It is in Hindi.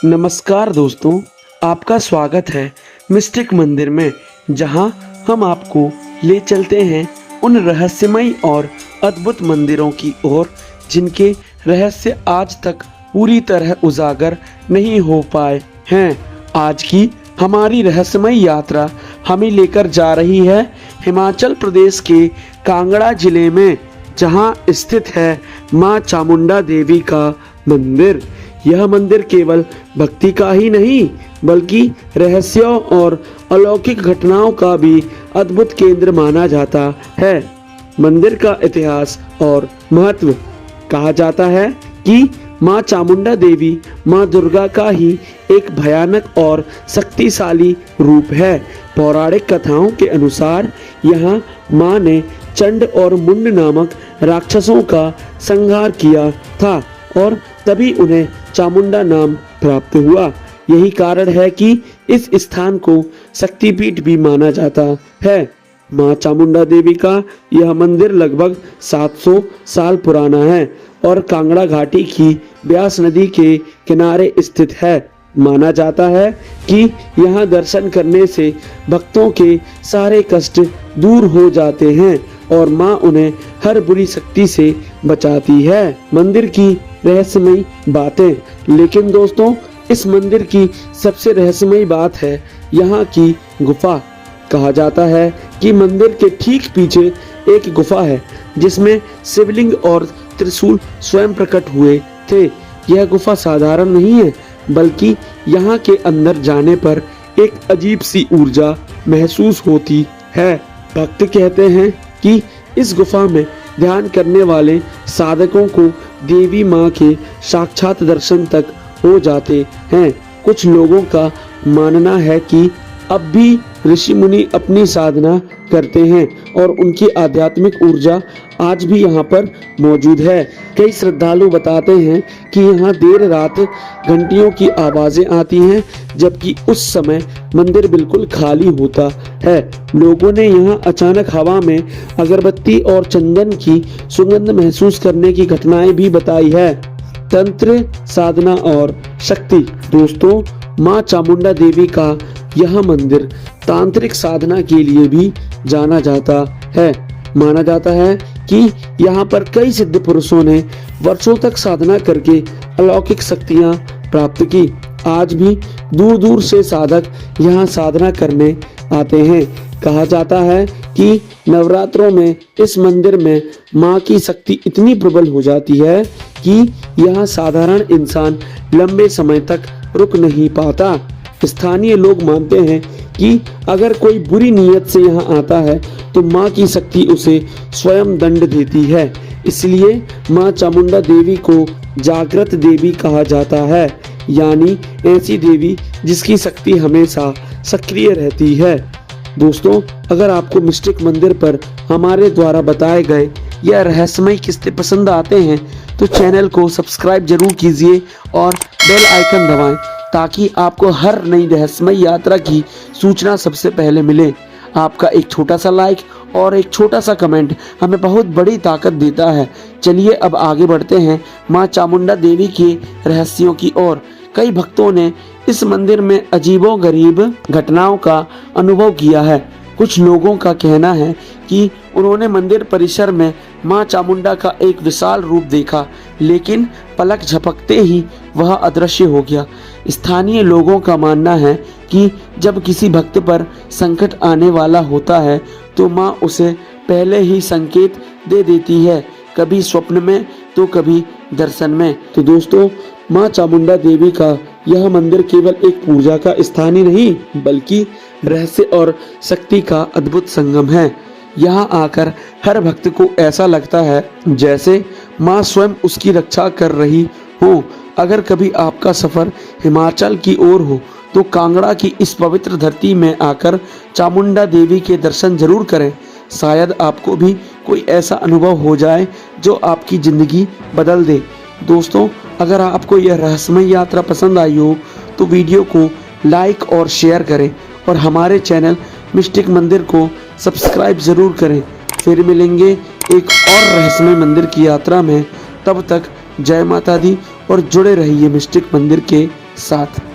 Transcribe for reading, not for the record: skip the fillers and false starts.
नमस्कार दोस्तों, आपका स्वागत है मिस्टिक मंदिर में, जहां हम आपको ले चलते हैं उन रहस्यमयी और अद्भुत मंदिरों की ओर जिनके रहस्य आज तक पूरी तरह उजागर नहीं हो पाए हैं। आज की हमारी रहस्यमयी यात्रा हमें लेकर जा रही है हिमाचल प्रदेश के कांगड़ा जिले में, जहां स्थित है मां चामुंडा देवी का मंदिर। यह मंदिर केवल भक्ति का ही नहीं बल्कि रहस्यों और अलौकिक घटनाओं का भी अद्भुत केंद्र माना जाता है। मंदिर का इतिहास और महत्व। कहा जाता है कि मां चामुंडा देवी मां दुर्गा का ही एक भयानक और शक्तिशाली रूप है। पौराणिक कथाओं के अनुसार यहाँ मां ने चंड और मुंड नामक राक्षसों का संहार किया था और तभी उन्हें चामुंडा नाम प्राप्त हुआ। यही कारण है कि इस स्थान को शक्तिपीठ भी माना जाता है। मां चामुंडा देवी का यह मंदिर लगभग 700 साल पुराना है और कांगड़ा घाटी की ब्यास नदी के किनारे स्थित है। माना जाता है कि यहाँ दर्शन करने से भक्तों के सारे कष्ट दूर हो जाते हैं और मां उन्हें हर बुरी शक्ति से बचाती है। मंदिर की रहस्यमयी बातें। लेकिन दोस्तों, इस मंदिर की सबसे रहस्यमयी बात है यहाँ की गुफा। कहा जाता है कि मंदिर के ठीक पीछे एक गुफा है जिसमें शिवलिंग और त्रिशूल स्वयं प्रकट हुए थे। यह गुफा साधारण नहीं है बल्कि यहाँ के अंदर जाने पर एक अजीब सी ऊर्जा महसूस होती है। भक्त कहते हैं कि इस गुफा में ध्यान करने वाले साधकों को देवी माँ के साक्षात दर्शन तक हो जाते हैं। कुछ लोगों का मानना है कि अब भी ऋषि मुनि अपनी साधना करते हैं और उनकी आध्यात्मिक ऊर्जा आज भी यहाँ पर मौजूद है। कई श्रद्धालु बताते हैं कि यहाँ देर रात घंटियों की आवाजें आती हैं, जबकि उस समय मंदिर बिल्कुल खाली होता है। लोगों ने यहाँ अचानक हवा में अगरबत्ती और चंदन की सुगंध महसूस करने की घटनाएं भी बताई है। तंत्र, साधना और शक्ति। दोस्तों, मां चामुंडा देवी का यह मंदिर तांत्रिक साधना के लिए भी जाना जाता है। माना जाता है कि यहाँ पर कई सिद्ध पुरुषों ने वर्षों तक साधना करके अलौकिक शक्तियाँ प्राप्त की। आज भी दूर दूर से साधक यहाँ साधना करने आते हैं। कहा जाता है कि नवरात्रों में इस मंदिर में माँ की शक्ति इतनी प्रबल हो जाती है कि यहाँ साधारण इंसान लंबे समय तक रुक नहीं पाता। स्थानीय लोग मानते हैं कि अगर कोई बुरी नीयत से यहाँ आता है तो माँ की शक्ति उसे स्वयं दंड देती है। इसलिए माँ चामुंडा देवी को जागृत देवी कहा जाता है, यानी ऐसी देवी जिसकी शक्ति हमेशा सक्रिय रहती है। दोस्तों, अगर आपको मिस्टिक मंदिर पर हमारे द्वारा बताए गए यह रहस्यमय किस्से पसंद आते हैं तो चैनल को सब्सक्राइब जरूर कीजिए और बेल आइकन दबाएं ताकि आपको हर नई रहस्यमय यात्रा की सूचना सबसे पहले मिले। आपका एक छोटा सा लाइक और एक छोटा सा कमेंट हमें बहुत बड़ी ताकत देता है। चलिए अब आगे बढ़ते हैं मां चामुंडा देवी के रहस्यों की ओर। कई भक्तों ने इस मंदिर में अजीबोगरीब घटनाओं का अनुभव किया है। कुछ लोगों का कहना है कि उन्होंने मंदिर परिसर में मां चामुंडा का एक विशाल रूप देखा, लेकिन पलक झपकते ही वह अदृश्य हो गया। स्थानीय लोगों का मानना है कि जब किसी भक्त पर संकट आने वाला होता है तो मां उसे पहले ही संकेत दे देती है, कभी स्वप्न में तो कभी दर्शन में। तो दोस्तों, मां चामुंडा देवी का यह मंदिर केवल एक पूजा का स्थान ही नहीं बल्कि रहस्य और शक्ति का अद्भुत संगम है। यहाँ आकर हर भक्त को ऐसा लगता है जैसे माँ स्वयं उसकी रक्षा कर रही हो। अगर कभी आपका सफर हिमाचल की ओर हो तो कांगड़ा की इस पवित्र धरती में आकर चामुंडा देवी के दर्शन जरूर करें। शायद आपको भी कोई ऐसा अनुभव हो जाए जो आपकी जिंदगी बदल दे। दोस्तों, अगर आपको यह रहस्यमय यात्रा पसंद आई हो तो वीडियो को लाइक और शेयर करें और हमारे चैनल मिस्टिक मंदिर को सब्सक्राइब जरूर करें। फिर मिलेंगे एक और रहस्यमय मंदिर की यात्रा में। तब तक जय माता दी और जुड़े रहिए मिस्टिक मंदिर के साथ